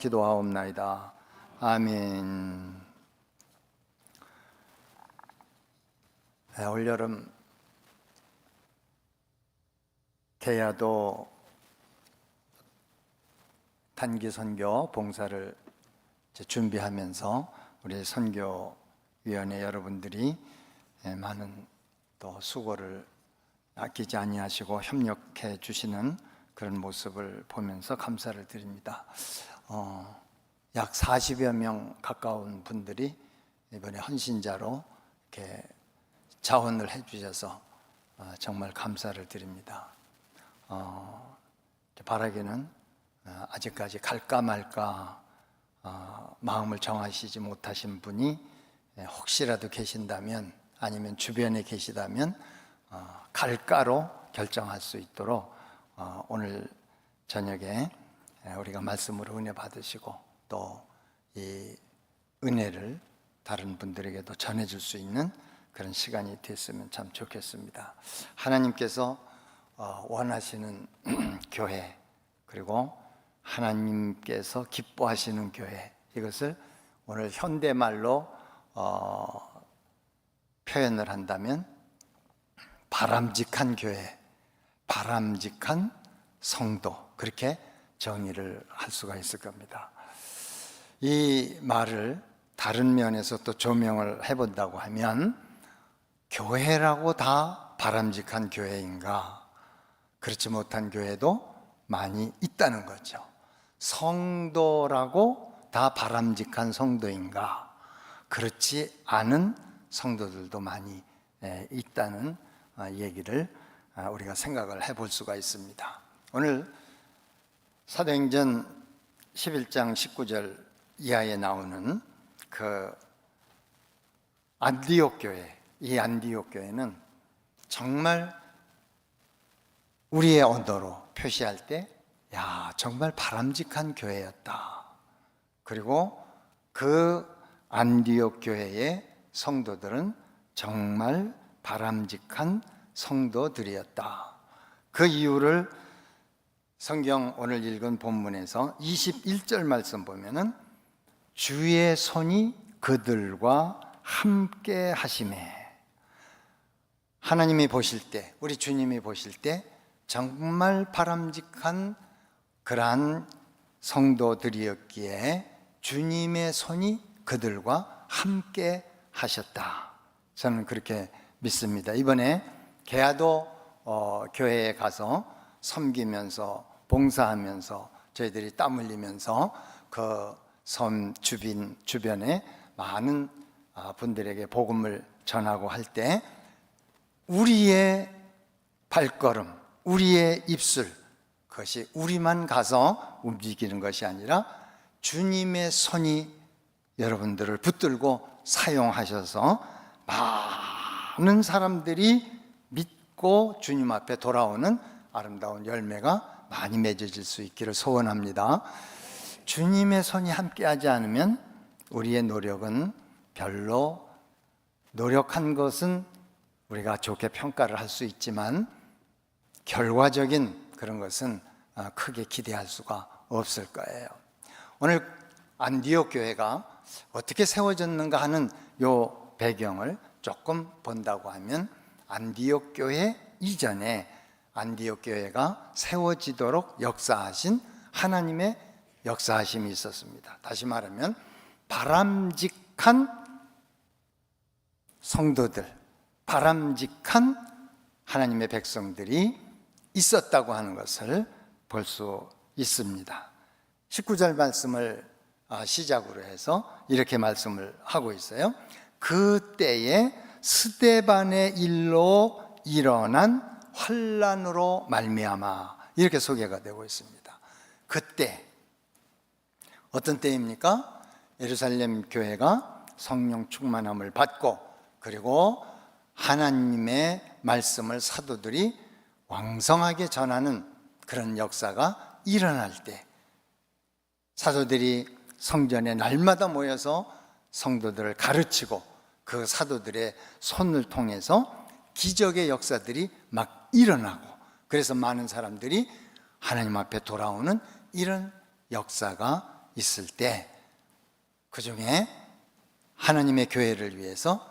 기도하옵나이다. 아멘. 올여름 개야도 단기 선교 봉사를 준비하면서 우리 선교위원회 여러분들이 많은 또 수고를 아끼지 아니하시고 협력해 주시는 그런 모습을 보면서 감사를 드립니다. 약 40여 명 가까운 분들이 이번에 헌신자로 이렇게 자원을 해주셔서 정말 감사를 드립니다. 바라기는 아직까지 갈까 말까 마음을 정하시지 못하신 분이 혹시라도 계신다면, 아니면 주변에 계시다면 갈까로 결정할 수 있도록 오늘 저녁에 우리가 말씀으로 은혜 받으시고 또 이 은혜를 다른 분들에게도 전해줄 수 있는 그런 시간이 됐으면 참 좋겠습니다. 하나님께서 원하시는 교회, 그리고 하나님께서 기뻐하시는 교회, 이것을 오늘 현대말로 표현을 한다면 바람직한 교회, 바람직한 성도, 그렇게 정의를 할 수가 있을 겁니다. 이 말을 다른 면에서 또 조명을 해본다고 하면, 교회라고 다 바람직한 교회인가? 그렇지 못한 교회도 많이 있다는 거죠. 성도라고 다 바람직한 성도인가? 그렇지 않은 성도들도 많이 있다는 얘기를 우리가 생각을 해볼 수가 있습니다. 오늘 사도행전 11장 19절 이하에 나오는 그 안디옥 교회, 이 안디옥 교회는 정말 우리의 언어로 표시할 때, 야, 정말 바람직한 교회였다. 그리고 그 안디옥 교회의 성도들은 정말 바람직한 성도들이었다. 그 이유를 성경 오늘 읽은 본문에서 21절 말씀 보면은 주의 손이 그들과 함께 하심에, 하나님이 보실 때, 우리 주님이 보실 때 정말 바람직한 그러한 성도들이었기에 주님의 손이 그들과 함께 하셨다. 저는 그렇게 믿습니다. 이번에 개야도 교회에 가서 섬기면서 봉사하면서 저희들이 땀 흘리면서 그 섬 주변에 많은 분들에게 복음을 전하고 할 때, 우리의 발걸음, 우리의 입술, 그것이 우리만 가서 움직이는 것이 아니라 주님의 손이 여러분들을 붙들고 사용하셔서 많은 사람들이 믿고 주님 앞에 돌아오는 아름다운 열매가 많이 맺어질 수 있기를 소원합니다. 주님의 손이 함께하지 않으면 우리의 노력은 별로, 노력한 것은 우리가 좋게 평가를 할 수 있지만 결과적인 그런 것은 크게 기대할 수가 없을 거예요. 오늘 안디옥 교회가 어떻게 세워졌는가 하는 요 배경을 조금 본다고 하면, 안디옥 교회 이전에 안디옥 교회가 세워지도록 역사하신 하나님의 역사하심이 있었습니다. 다시 말하면 바람직한 성도들, 바람직한 하나님의 백성들이 있었다고 하는 것을 볼 수 있습니다. 19절 말씀을 시작으로 해서 이렇게 말씀을 하고 있어요. 그때에 스데반의 일로 일어난 환난으로 말미암아, 이렇게 소개가 되고 있습니다. 그때, 어떤 때입니까? 예루살렘 교회가 성령 충만함을 받고, 그리고 하나님의 말씀을 사도들이 왕성하게 전하는 그런 역사가 일어날 때, 사도들이 성전에 날마다 모여서 성도들을 가르치고 그 사도들의 손을 통해서 기적의 역사들이 막 일어나고, 그래서 많은 사람들이 하나님 앞에 돌아오는 이런 역사가 있을 때 그 중에 하나님의 교회를 위해서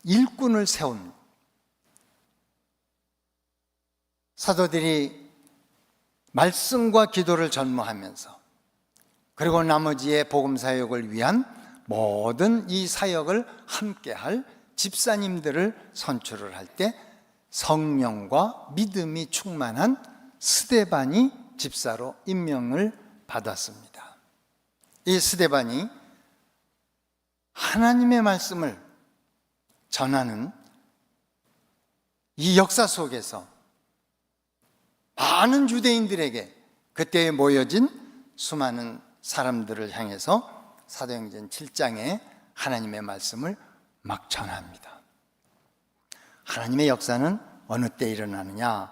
일꾼을 세운 사도들이 말씀과 기도를 전무하면서, 그리고 나머지의 복음 사역을 위한 모든 이 사역을 함께할 집사님들을 선출을 할 때 성령과 믿음이 충만한 스데반이 집사로 임명을 받았습니다. 이 스데반이 하나님의 말씀을 전하는 이 역사 속에서 많은 유대인들에게, 그때에 모여진 수많은 사람들을 향해서 사도행전 7장에 하나님의 말씀을 막 전합니다. 하나님의 역사는 어느 때 일어나느냐?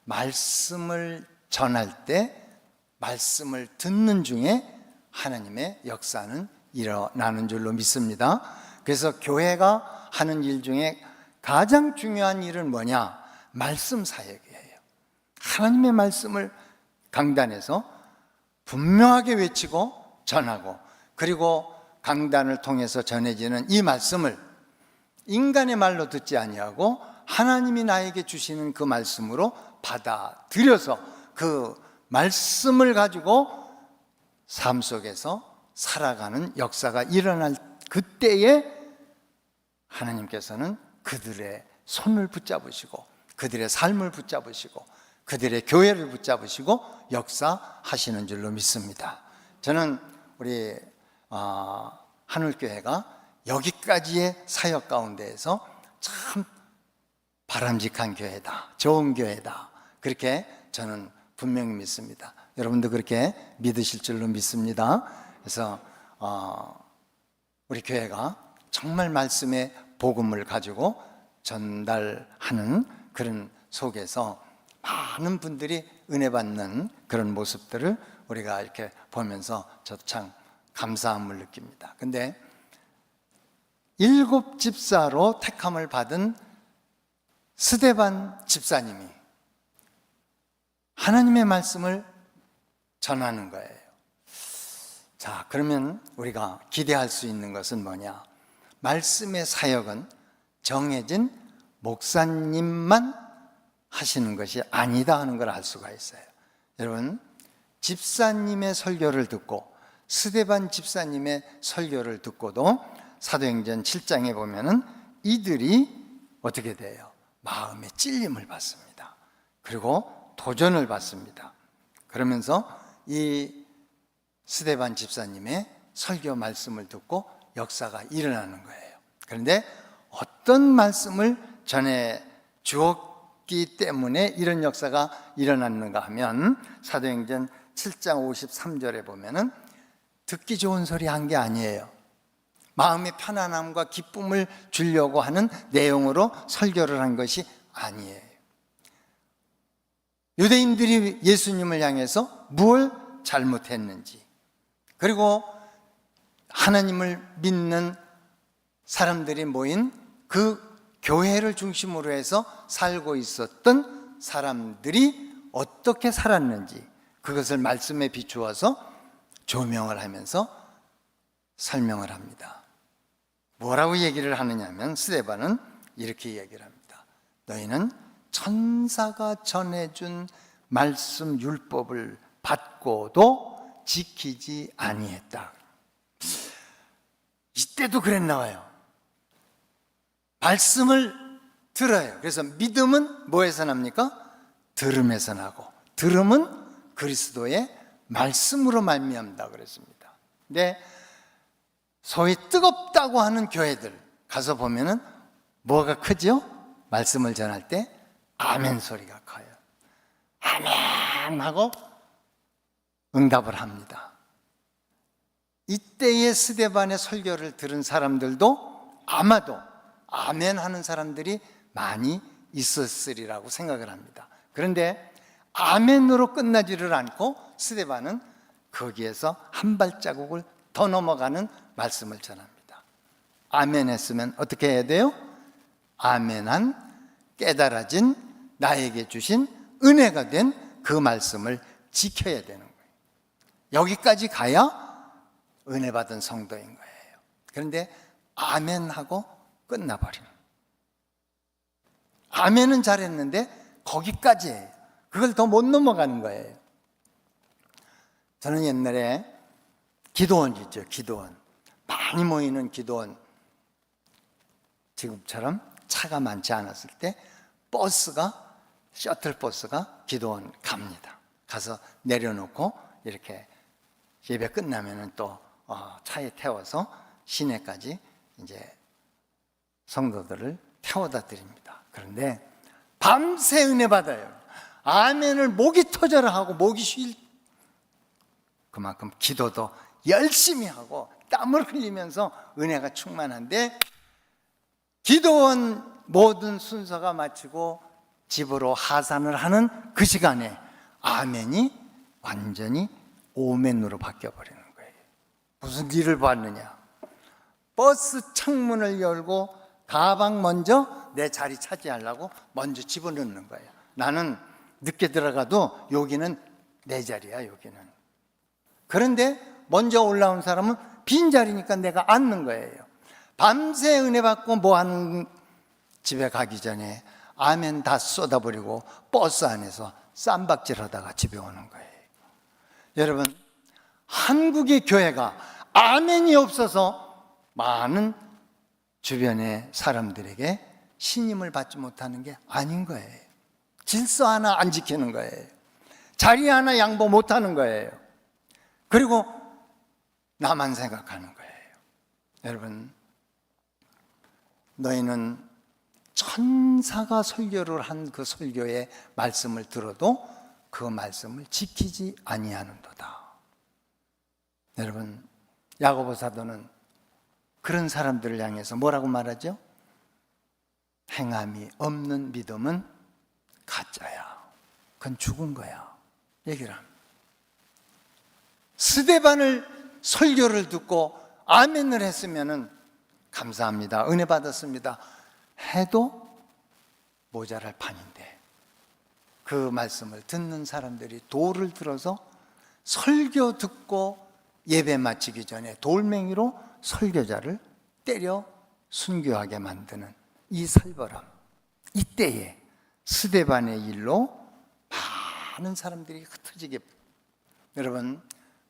말씀을 전할 때, 말씀을 듣는 중에 하나님의 역사는 일어나는 줄로 믿습니다. 그래서 교회가 하는 일 중에 가장 중요한 일은 뭐냐? 말씀 사역이에요. 하나님의 말씀을 강단에서 분명하게 외치고 전하고, 그리고 강단을 통해서 전해지는 이 말씀을 인간의 말로 듣지 아니하고 하나님이 나에게 주시는 그 말씀으로 받아들여서 그 말씀을 가지고 삶 속에서 살아가는 역사가 일어날 그때에 하나님께서는 그들의 손을 붙잡으시고 그들의 삶을 붙잡으시고 그들의 교회를 붙잡으시고 역사하시는 줄로 믿습니다. 저는 우리 하늘교회가 여기까지의 사역 가운데에서 참 바람직한 교회다, 좋은 교회다, 그렇게 저는 분명히 믿습니다. 여러분도 그렇게 믿으실 줄로 믿습니다. 그래서 우리 교회가 정말 말씀의 복음을 가지고 전달하는 그런 속에서 많은 분들이 은혜 받는 그런 모습들을 우리가 이렇게 보면서 저도 참 감사함을 느낍니다. 근데 7 집사로 택함을 받은 스데반 집사님이 하나님의 말씀을 전하는 거예요. 자, 그러면 우리가 기대할 수 있는 것은 뭐냐? 말씀의 사역은 정해진 목사님만 하시는 것이 아니다 하는 걸 알 수가 있어요. 여러분, 집사님의 설교를 듣고 스데반 집사님의 설교를 듣고도 사도행전 7장에 보면은 이들이 어떻게 돼요? 마음의 찔림을 받습니다. 그리고 도전을 받습니다. 그러면서 이 스데반 집사님의 설교 말씀을 듣고 역사가 일어나는 거예요. 그런데 어떤 말씀을 전해 주었기 때문에 이런 역사가 일어났는가 하면 사도행전 7장 53절에 보면은 듣기 좋은 소리 한 게 아니에요. 마음의 편안함과 기쁨을 주려고 하는 내용으로 설교를 한 것이 아니에요. 유대인들이 예수님을 향해서 무엇을 잘못했는지, 그리고 하나님을 믿는 사람들이 모인 그 교회를 중심으로 해서 살고 있었던 사람들이 어떻게 살았는지, 그것을 말씀에 비추어서 조명을 하면서 설명을 합니다. 뭐라고 얘기를 하느냐 하면 스데반은 이렇게 얘기를 합니다. 너희는 천사가 전해준 말씀 율법을 받고도 지키지 아니했다. 이때도 그랬나 봐요. 말씀을 들어요. 그래서 믿음은 뭐에서 납니까? 들음에서 나고, 들음은 그리스도의 말씀으로 말미암다 그랬습니다. 근데 소위 뜨겁다고 하는 교회들 가서 보면은 뭐가 크죠? 말씀을 전할 때 아멘 소리가 커요. 아멘 하고 응답을 합니다. 이때의 스데반의 설교를 들은 사람들도 아마도 아멘 하는 사람들이 많이 있었으리라고 생각을 합니다. 그런데 아멘으로 끝나지를 않고 스데반은 거기에서 한 발자국을 더 넘어가는 말씀을 전합니다. 아멘 했으면 어떻게 해야 돼요? 아멘한 깨달아진 나에게 주신 은혜가 된 그 말씀을 지켜야 되는 거예요. 여기까지 가야 은혜 받은 성도인 거예요. 그런데 아멘 하고 끝나버리는. 아멘은 잘했는데 거기까지예요. 그걸 더 못 넘어가는 거예요. 저는 옛날에 기도원이죠. 기도원. 많이 모이는 기도원. 지금처럼 차가 많지 않았을 때 버스가, 셔틀버스가 기도원 갑니다. 가서 내려놓고 이렇게 예배 끝나면은 또 차에 태워서 시내까지 이제 성도들을 태워다 드립니다. 그런데 밤새 은혜 받아요. 아멘을 목이 터져라 하고 목이 쉴 그만큼 기도도 열심히 하고 땀을 흘리면서 은혜가 충만한데, 기도원 모든 순서가 마치고 집으로 하산을 하는 그 시간에 아멘이 완전히 오멘으로 바뀌어버리는 거예요. 무슨 일을 봤느냐? 버스 창문을 열고 가방 먼저 내 자리 차지하려고 먼저 집어넣는 거예요. 나는 늦게 들어가도 여기는 내 자리야, 여기는. 그런데 먼저 올라온 사람은 빈자리니까 내가 앉는 거예요. 밤새 은혜 받고 뭐 하는, 집에 가기 전에 아멘 다 쏟아버리고 버스 안에서 쌈박질 하다가 집에 오는 거예요. 여러분, 한국의 교회가 아멘이 없어서 많은 주변의 사람들에게 신임을 받지 못하는 게 아닌 거예요. 질서 하나 안 지키는 거예요. 자리 하나 양보 못하는 거예요. 그리고 나만 생각하는 거예요. 여러분, 너희는 천사가 설교를 한 그 설교의 말씀을 들어도 그 말씀을 지키지 아니하는도다. 여러분, 야고보 사도는 그런 사람들을 향해서 뭐라고 말하죠? 행함이 없는 믿음은 가짜야. 그건 죽은 거야. 얘기를 합니다. 스데반을 설교를 듣고 아멘을 했으면은 감사합니다, 은혜 받았습니다 해도 모자랄 판인데, 그 말씀을 듣는 사람들이 돌을 들어서 설교 듣고 예배 마치기 전에 돌멩이로 설교자를 때려 순교하게 만드는 이 살벌함, 이때에 스데반의 일로 많은 사람들이 흩어지게. 여러분,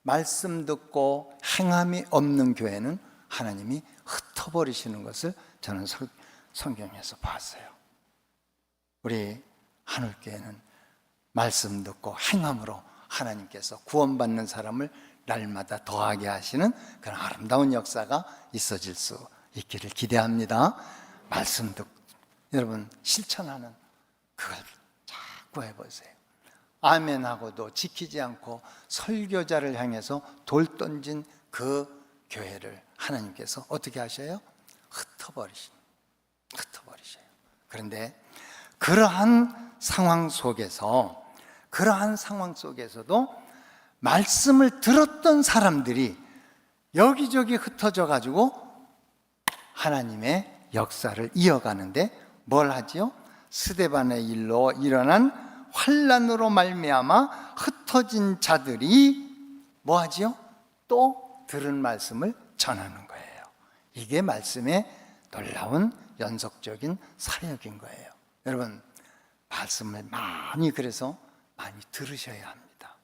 말씀 듣고 행함이 없는 교회는 하나님이 흩어버리시는 것을 저는 성경에서 봤어요. 우리 하늘교회는 말씀 듣고 행함으로 하나님께서 구원받는 사람을 날마다 더하게 하시는 그런 아름다운 역사가 있어질 수 있기를 기대합니다. 말씀 듣고 여러분 실천하는 그걸 자꾸 해보세요. 아멘하고도 지키지 않고 설교자를 향해서 돌 던진 그 교회를 하나님께서 어떻게 하셔요? 흩어버리셔요. 그런데 그러한 상황 속에서도 말씀을 들었던 사람들이 여기저기 흩어져 가지고 하나님의 역사를 이어가는데 뭘 하지요? 스데반의 일로 일어난 환난으로 말미암아 흩어진 자들이 뭐 하지요? 또 들은 말씀을 전하는 거예요. 이게 말씀의 놀라운 연속적인 사역인 거예요. 여러분, 말씀을 그래서 많이 들으셔야 합니다.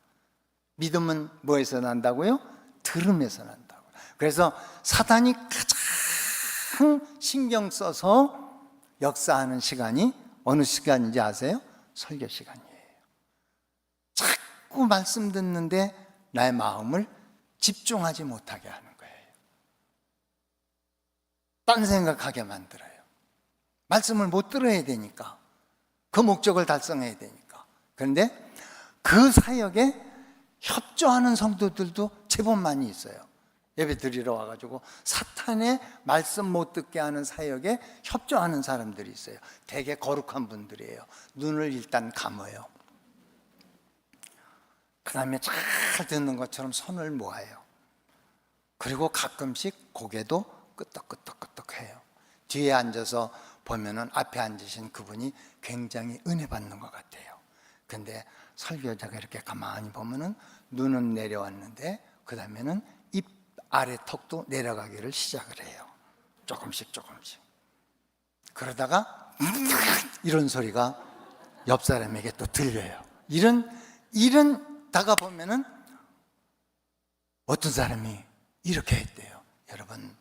믿음은 뭐에서 난다고요? 들음에서 난다고. 그래서 사단이 가장 신경 써서 역사하는 시간이 어느 시간인지 아세요? 설교 시간이에요. 자꾸 말씀 듣는데 나의 마음을 집중하지 못하게 하는 거예요. 딴 생각하게 만들어요. 말씀을 못 들어야 되니까, 그 목적을 달성해야 되니까. 그런데 그 사역에 협조하는 성도들도 제법 많이 있어요. 예배 드리러 와가지고 사탄의 말씀 못 듣게 하는 사역에 협조하는 사람들이 있어요. 되게 거룩한 분들이에요. 눈을 일단 감아요. 그 다음에 잘 듣는 것처럼 손을 모아요. 그리고 가끔씩 고개도 끄덕끄덕해요. 뒤에 앉아서 보면은 앞에 앉으신 그분이 굉장히 은혜 받는 것 같아요. 근데 설교자가 이렇게 가만히 보면은 눈은 내려왔는데 그 다음에는 입 아래 턱도 내려가기를 시작을 해요. 조금씩 조금씩. 그러다가 이런 소리가 옆 사람에게 또 들려요. 이런다가 보면은 어떤 사람이 이렇게 했대요. 여러분,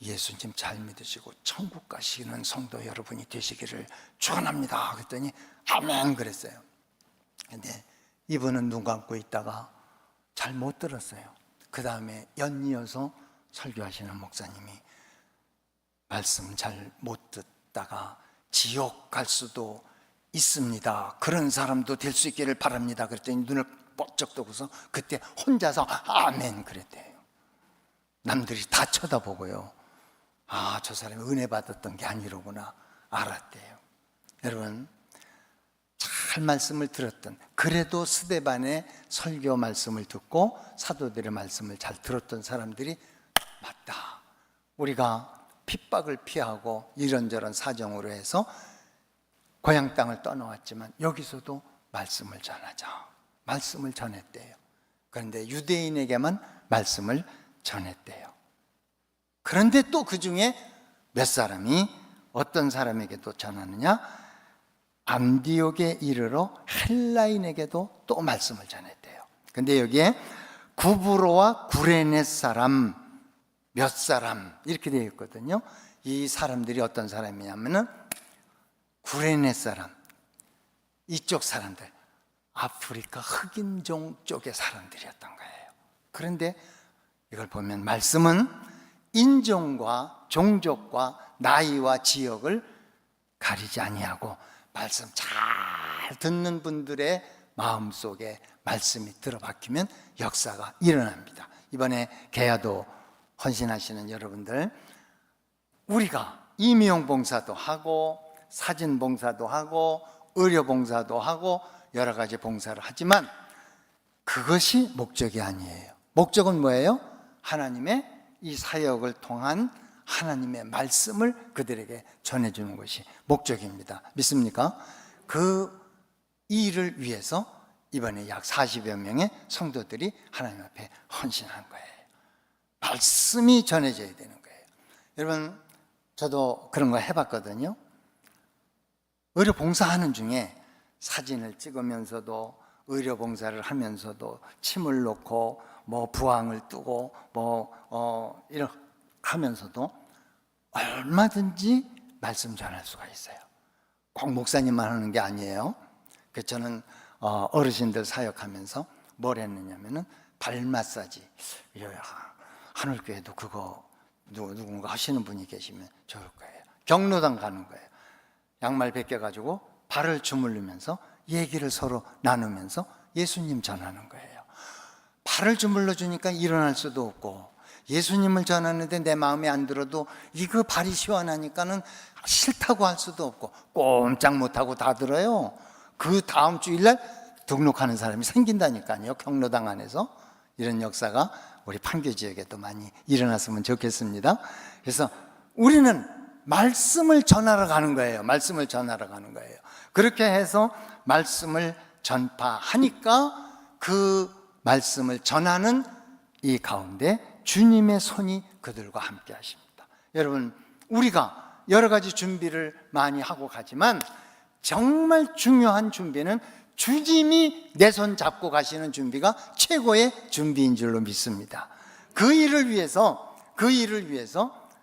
예수님 잘 믿으시고 천국 가시는 성도 여러분이 되시기를 축원합니다. 그랬더니 아멘 그랬어요. 근데 이분은 눈 감고 있다가 잘 못 들었어요. 그 다음에 연이어서 설교하시는 목사님이 말씀 잘 못 듣다가 지옥 갈 수도 있습니다. 그런 사람도 될 수 있기를 바랍니다. 그랬더니 눈을 번쩍 뜨고서 그때 혼자서 아멘 그랬대요. 남들이 다 쳐다보고요. 아, 저 사람이 은혜 받았던 게 아니로구나 알았대요. 여러분, 잘 말씀을 들었던, 그래도 스데반의 설교 말씀을 듣고 사도들의 말씀을 잘 들었던 사람들이 맞다, 우리가 핍박을 피하고 이런저런 사정으로 해서 고향 땅을 떠나왔지만 여기서도 말씀을 전하자, 말씀을 전했대요. 그런데 유대인에게만 말씀을 전했대요. 그런데 또 그 중에 몇 사람이 어떤 사람에게도 전하느냐, 안디옥에 이르러 헬라인에게도 또 말씀을 전했대요. 근데 여기에 구브로와 구레네 사람 몇 사람 이렇게 되어 있거든요. 이 사람들이 어떤 사람이냐면은 구레네 사람, 이쪽 사람들, 아프리카 흑인종 쪽의 사람들이었던 거예요. 그런데 이걸 보면 말씀은 인종과 종족과 나이와 지역을 가리지 아니하고 말씀 잘 듣는 분들의 마음속에 말씀이 들어박히면 역사가 일어납니다. 이번에 개야도 헌신하시는 여러분들, 우리가 임용 봉사도 하고 사진 봉사도 하고 의료 봉사도 하고 여러 가지 봉사를 하지만 그것이 목적이 아니에요. 목적은 뭐예요? 하나님의 이 사역을 통한 하나님의 말씀을 그들에게 전해주는 것이 목적입니다. 믿습니까? 그 일을 위해서 이번에 약 40여 명의 성도들이 하나님 앞에 헌신한 거예요. 말씀이 전해져야 되는 거예요. 여러분, 저도 그런 거 해봤거든요. 의료 봉사하는 중에 사진을 찍으면서도 의료 봉사를 하면서도 침을 놓고 뭐 부항을 뜨고 이렇게 하면서도 얼마든지 말씀 전할 수가 있어요. 꼭 목사님만 하는 게 아니에요. 그래서 저는 어르신들 사역하면서 뭘 했느냐면은 발 마사지, 하늘교회도 그거 누군가 하시는 분이 계시면 좋을 거예요. 경로당 가는 거예요. 양말 벗겨가지고 발을 주물르면서 얘기를 서로 나누면서 예수님 전하는 거예요. 발을 주물러 주니까 일어날 수도 없고, 예수님을 전하는데 내 마음에 안 들어도 이거 발이 시원하니까는 싫다고 할 수도 없고, 꼼짝 못하고 다 들어요. 그 다음 주일날 등록하는 사람이 생긴다니까요. 경로당 안에서. 이런 역사가 우리 판교 지역에도 많이 일어났으면 좋겠습니다. 그래서 우리는 말씀을 전하러 가는 거예요. 말씀을 전하러 가는 거예요. 그렇게 해서 말씀을 전파하니까 그 말씀을 전하는 이 가운데 주님의 손이 그들과 함께 하십니다. 여러분, 우리가 여러 가지 준비를 많이 하고 가지만 정말 중요한 준비는 주님이 내 손 잡고 가시는 준비가 최고의 준비인 줄로 믿습니다. 그 일을 위해서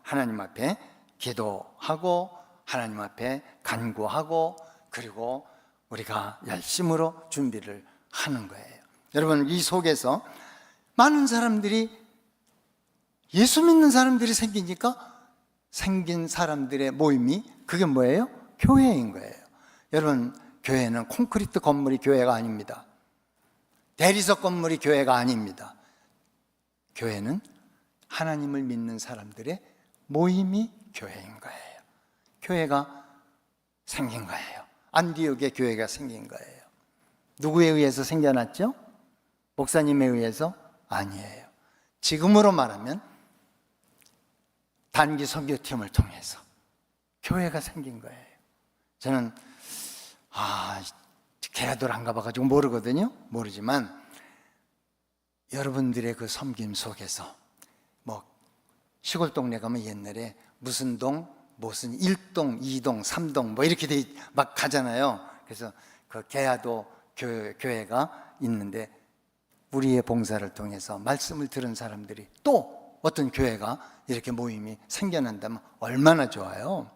하나님 앞에 기도하고 하나님 앞에 간구하고 그리고 우리가 열심으로 준비를 하는 거예요. 여러분, 이 속에서 많은 사람들이, 예수 믿는 사람들이 생긴 사람들의 모임이, 그게 뭐예요? 교회인 거예요. 여러분, 교회는 콘크리트 건물이 교회가 아닙니다. 대리석 건물이 교회가 아닙니다. 교회는 하나님을 믿는 사람들의 모임이 교회인 거예요. 교회가 생긴 거예요. 안디옥에 교회가 생긴 거예요. 누구에 의해서 생겨났죠? 목사님에 의해서? 아니에요. 지금으로 말하면 단기 선교팀을 통해서 교회가 생긴 거예요. 저는 개야도를 안 가봐가지고 모르거든요. 모르지만 여러분들의 그 섬김 속에서 뭐 시골 동네 가면 옛날에 무슨 동, 무슨 1동, 2동, 3동 뭐 이렇게 막 가잖아요. 그래서 그 계야도 교회가 있는데 우리의 봉사를 통해서 말씀을 들은 사람들이 또 어떤 교회가 이렇게 모임이 생겨난다면 얼마나 좋아요.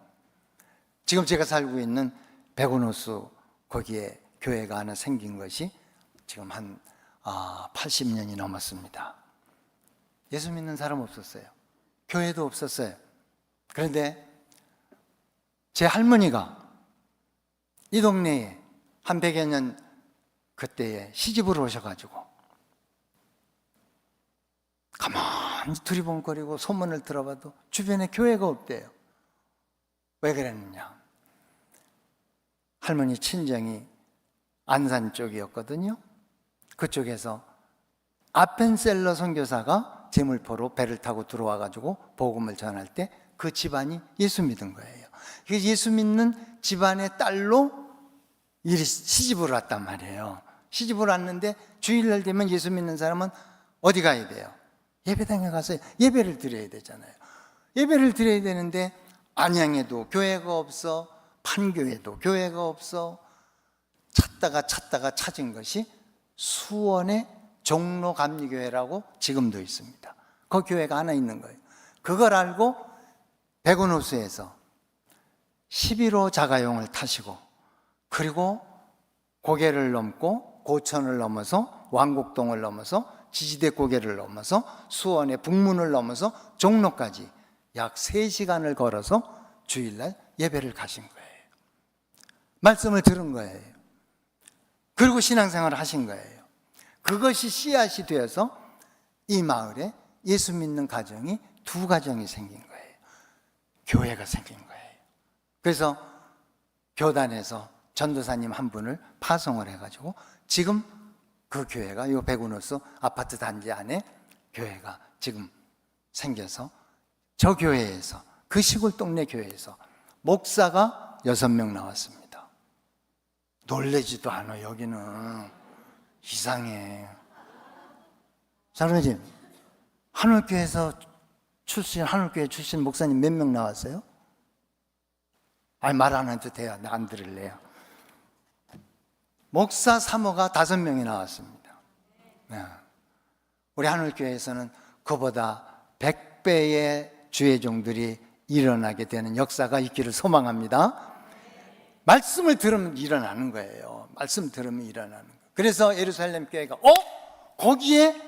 지금 제가 살고 있는 백운호수 거기에 교회가 하나 생긴 것이 지금 한 80년이 넘었습니다. 예수 믿는 사람 없었어요. 교회도 없었어요. 그런데 제 할머니가 이 동네에 한 100여 년 그때에 시집을 오셔가지고 가만히 두리번거리고 소문을 들어봐도 주변에 교회가 없대요. 왜 그랬느냐? 할머니 친정이 안산 쪽이었거든요. 그쪽에서 아펜셀러 선교사가 제물포로 배를 타고 들어와가지고 복음을 전할 때 그 집안이 예수 믿은 거예요. 예수 믿는 집안의 딸로 시집을 왔단 말이에요. 시집을 왔는데 주일날 되면 예수 믿는 사람은 어디 가야 돼요? 예배당에 가서 예배를 드려야 되잖아요. 예배를 드려야 되는데 안양에도 교회가 없어, 판교에도 교회가 없어. 찾다가 찾은 것이 수원의 종로감리교회라고 지금도 있습니다. 그 교회가 하나 있는 거예요. 그걸 알고 백운호수에서 11호 자가용을 타시고 그리고 고개를 넘고 고천을 넘어서 왕곡동을 넘어서 지지대 고개를 넘어서 수원의 북문을 넘어서 종로까지 약 3시간을 걸어서 주일날 예배를 가신 거예요. 말씀을 들은 거예요. 그리고 신앙생활을 하신 거예요. 그것이 씨앗이 되어서 이 마을에 예수 믿는 가정이 2가정이 생긴 거예요. 교회가 생긴 거예요. 그래서 교단에서 전도사님 한 분을 파송을 해가지고 지금 그 교회가 이 백운호수 아파트 단지 안에 교회가 지금 생겨서 저 교회에서 그 시골 동네 교회에서 목사가 6명 나왔습니다. 놀래지도 않아. 여기는 이상해. 장로님, 하늘교회 출신 목사님 몇 명 나왔어요? 아니, 말 안 해도 돼요. 나 안 들을래요. 목사 사모가 5명이 나왔습니다. 네. 우리 하늘교회에서는 그보다 100배의 주의 종들이 일어나게 되는 역사가 있기를 소망합니다. 말씀을 들으면 일어나는 거예요. 말씀 들으면 일어나는 거예요. 그래서 예루살렘 교회가 거기에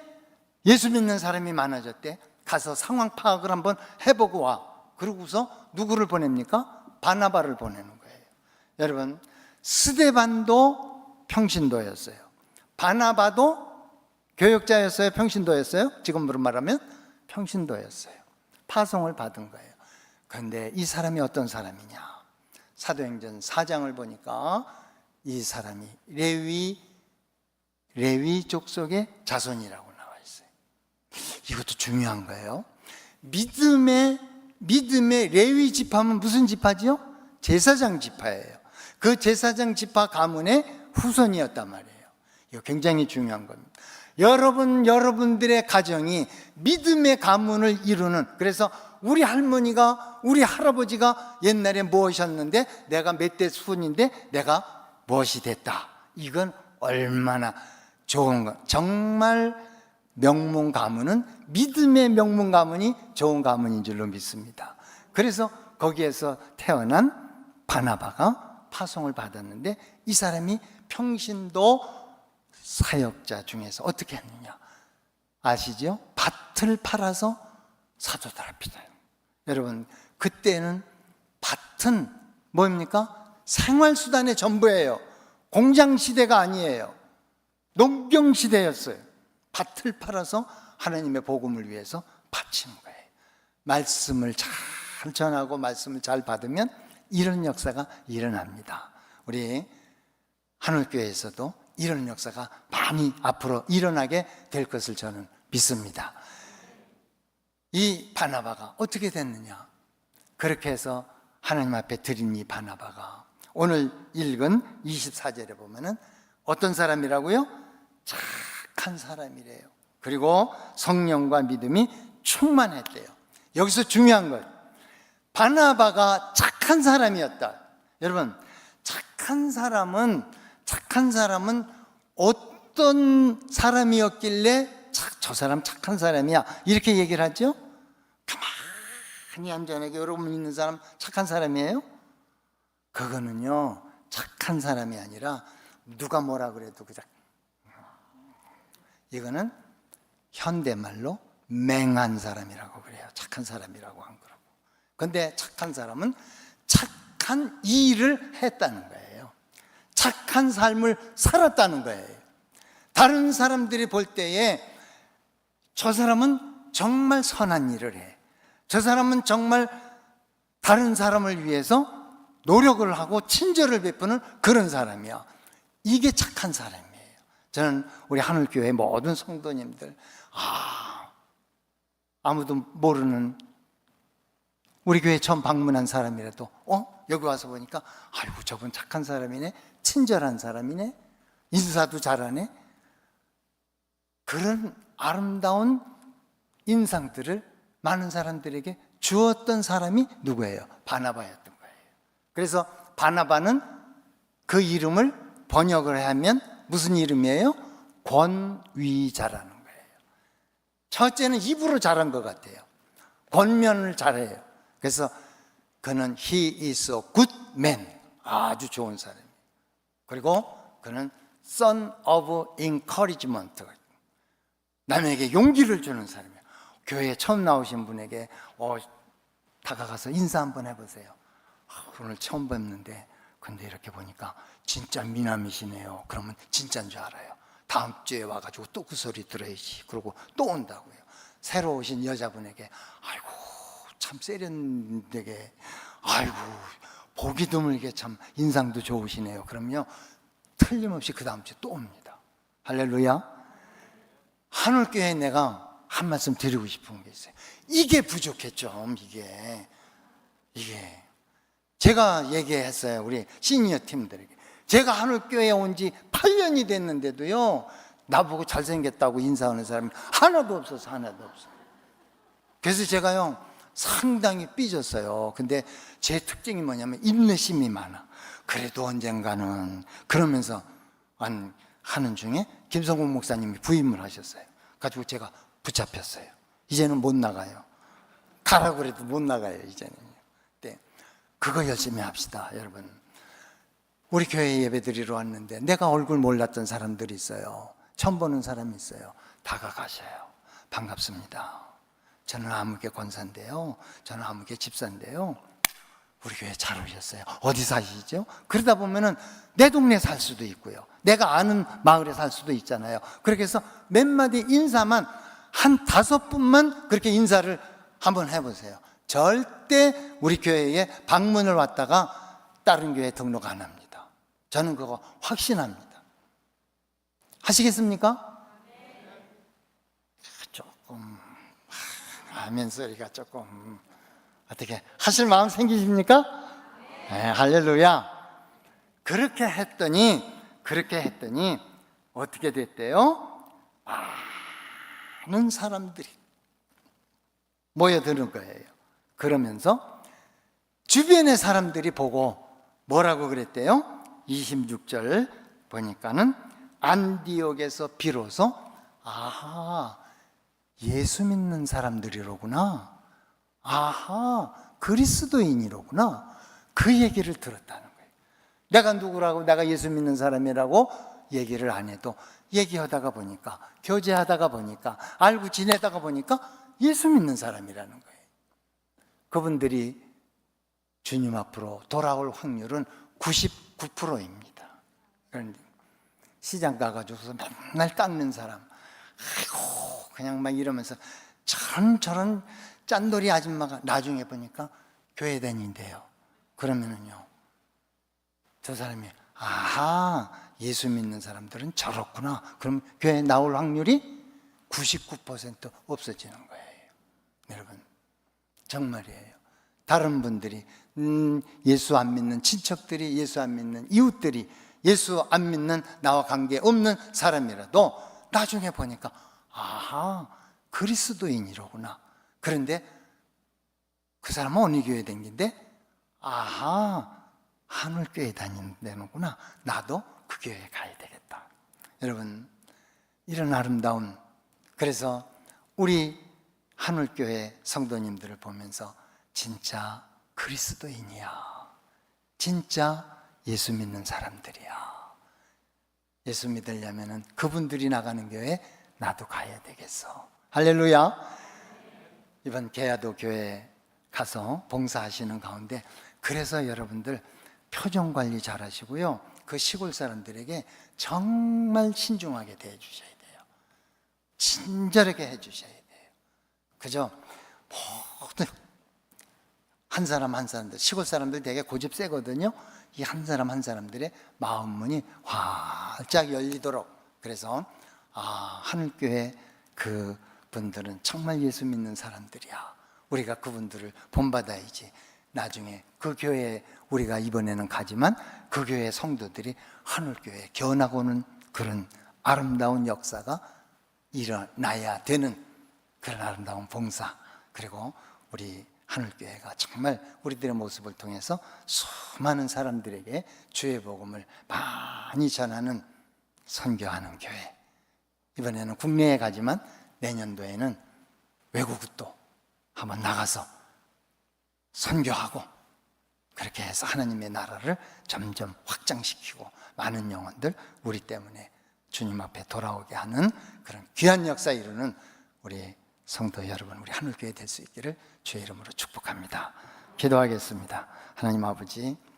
예수 믿는 사람이 많아졌대. 가서 상황 파악을 한번 해보고 와. 그러고서 누구를 보냅니까? 바나바를 보내는 거예요. 여러분, 스데반도 평신도였어요. 바나바도 교역자였어요? 평신도였어요? 지금으로 말하면 평신도였어요. 파송을 받은 거예요. 그런데 이 사람이 어떤 사람이냐? 사도행전 4장을 보니까 이 사람이 레위 족속의 자손이라고 나와 있어요. 이것도 중요한 거예요. 믿음의 레위 지파는 무슨 지파지요? 제사장 지파예요. 그 제사장 지파 가문의 후손이었단 말이에요. 이거 굉장히 중요한 겁니다. 여러분들의 가정이 믿음의 가문을 이루는, 그래서 우리 할머니가, 우리 할아버지가 옛날에 무엇이었는데 내가 몇 대 수훈인데 내가 무엇이 됐다. 이건 얼마나 좋은 거. 정말 명문 가문은, 믿음의 명문 가문이 좋은 가문인 줄로 믿습니다. 그래서 거기에서 태어난 바나바가 파송을 받았는데 이 사람이 평신도 사역자 중에서 어떻게 했느냐 아시죠? 밭을 팔아서 사도들 앞이다. 여러분, 그때는 밭은 뭡니까? 생활수단의 전부예요. 공장시대가 아니에요. 농경시대였어요. 밭을 팔아서 하나님의 복음을 위해서 바치는 거예요. 말씀을 잘 전하고 말씀을 잘 받으면 이런 역사가 일어납니다. 우리 하늘교회에서도 이런 역사가 많이 앞으로 일어나게 될 것을 저는 믿습니다. 이 바나바가 어떻게 됐느냐? 그렇게 해서 하나님 앞에 드린 이 바나바가 오늘 읽은 24절에 보면은 어떤 사람이라고요? 착한 사람이래요. 그리고 성령과 믿음이 충만했대요. 여기서 중요한 것, 바나바가 착한 사람이었다. 여러분, 착한 사람은 어떤 사람이었길래 저 사람 착한 사람이야 이렇게 얘기를 하죠? 가만히 얌전하게 여러분 믿는 사람 착한 사람이에요? 그거는요, 착한 사람이 아니라 누가 뭐라 그래도 그냥, 이거는 현대말로 맹한 사람이라고 그래요. 착한 사람이라고 한 거라고. 근데 착한 사람은 착한 일을 했다는 거예요. 착한 삶을 살았다는 거예요. 다른 사람들이 볼 때에 저 사람은 정말 선한 일을 해, 저 사람은 정말 다른 사람을 위해서 노력을 하고 친절을 베푸는 그런 사람이야. 이게 착한 사람이에요. 저는 우리 하늘교회 모든 성도님들, 아무도 모르는 우리 교회 처음 방문한 사람이라도 여기 와서 보니까 아이고 저분 착한 사람이네, 친절한 사람이네, 인사도 잘하네, 그런 아름다운 인상들을 많은 사람들에게 주었던 사람이 누구예요? 바나바였던 거예요. 그래서 바나바는 그 이름을 번역을 하면 무슨 이름이에요? 권위자라는 거예요. 첫째는 입으로 잘한 것 같아요. 권면을 잘해요. 그래서 그는 He is a good man, 아주 좋은 사람이에요. 그리고 그는 Son of encouragement, 남에게 용기를 주는 사람이에요. 교회에 처음 나오신 분에게 다가가서 인사 한번 해보세요. 오늘 처음 뵙는데 근데 이렇게 보니까 진짜 미남이시네요. 그러면 진짜인 줄 알아요. 다음 주에 와가지고 또 그 소리 들어야지. 그러고 또 온다고요. 새로 오신 여자분에게 아이고 참 세련되게, 아이고 보기 드물게 참 인상도 좋으시네요. 그럼요 틀림없이 그 다음 주에 또 옵니다. 할렐루야. 하늘교회에 내가 한 말씀 드리고 싶은 게 있어요. 이게 부족했죠. 이게 제가 얘기했어요. 우리 시니어 팀들에게. 제가 하늘교회에 온 지 8년이 됐는데도요, 나보고 잘생겼다고 인사하는 사람이 하나도 없어서 하나도 없어요. 그래서 제가요 상당히 삐졌어요. 근데 제 특징이 뭐냐면 인내심이 많아. 그래도 언젠가는, 그러면서 하는 중에 김성국 목사님이 부임을 하셨어요. 가지고 제가 붙잡혔어요. 이제는 못 나가요. 가라고 그래도 못 나가요, 이제는. 네. 그거 열심히 합시다, 여러분. 우리 교회 예배드리러 왔는데 내가 얼굴 몰랐던 사람들이 있어요. 처음 보는 사람이 있어요. 다가가셔요. 반갑습니다. 저는 아무개 권사인데요, 저는 아무개 집사인데요, 우리 교회 잘 오셨어요. 어디 사시죠? 그러다 보면은 내 동네 살 수도 있고요, 내가 아는 마을에 살 수도 있잖아요. 그렇게 해서 몇 마디 인사만, 한 5분만 그렇게 인사를 한번 해보세요. 절대 우리 교회에 방문을 왔다가 다른 교회 등록 안 합니다. 저는 그거 확신합니다. 하시겠습니까? 조금 아멘 소리가 조금 어떻게 하실 마음 생기십니까? 네, 할렐루야. 그렇게 했더니 어떻게 됐대요? 많은 사람들이 모여드는 거예요. 그러면서 주변의 사람들이 보고 뭐라고 그랬대요? 26절 보니까는 안디옥에서 비로소 예수 믿는 사람들이로구나, 그리스도인이로구나, 그 얘기를 들었다는 거예요. 내가 누구라고, 내가 예수 믿는 사람이라고 얘기를 안 해도 얘기하다가 보니까, 교제하다가 보니까, 알고 지내다가 보니까 예수 믿는 사람이라는 거예요. 그분들이 주님 앞으로 돌아올 확률은 99%입니다. 그런데 시장 가가지고서 맨날 깎는 사람, 아이고 그냥 막 이러면서 저런 짠돌이 아줌마가 나중에 보니까 교회 다닌대요. 그러면은요, 저 사람이 예수 믿는 사람들은 저렇구나. 그럼 교회에 나올 확률이 99% 없어지는 거예요. 여러분, 정말이에요. 다른 분들이 예수 안 믿는 친척들이, 예수 안 믿는 이웃들이, 예수 안 믿는 나와 관계 없는 사람이라도 나중에 보니까 아하, 그리스도인이로구나. 그런데 그 사람은 어느 교회 다니는데? 아하, 하늘교회 다니는구나. 나도 그 교회에 가야 되겠다. 여러분, 이런 아름다운, 그래서 우리 하늘교회 성도님들을 보면서 진짜 그리스도인이야, 진짜 예수 믿는 사람들이야, 예수 믿으려면 그분들이 나가는 교회에 나도 가야 되겠어. 할렐루야. 이번 계야도 교회 가서 봉사하시는 가운데, 그래서 여러분들 표정 관리 잘 하시고요, 그 시골 사람들에게 정말 신중하게 대해 주셔야 돼요. 친절하게 해 주셔야 돼요. 그죠? 모든 한 사람 한 사람들, 시골 사람들 되게 고집 세거든요. 이 한 사람 한 사람들의 마음 문이 활짝 열리도록. 그래서 하늘교회 그 분들은 정말 예수 믿는 사람들이야, 우리가 그분들을 본받아야지. 나중에 그 교회에 우리가 이번에는 가지만 그 교회 성도들이 하늘교회에 견하고는 그런 아름다운 역사가 일어나야 되는 그런 아름다운 봉사, 그리고 우리 하늘교회가 정말 우리들의 모습을 통해서 수많은 사람들에게 주의 복음을 많이 전하는, 선교하는 교회. 이번에는 국내에 가지만 내년도에는 외국도 한번 나가서 선교하고, 그렇게 해서 하나님의 나라를 점점 확장시키고 많은 영혼들 우리 때문에 주님 앞에 돌아오게 하는 그런 귀한 역사 이루는 우리 성도 여러분, 우리 하늘교회 될 수 있기를 주의 이름으로 축복합니다. 기도하겠습니다. 하나님 아버지,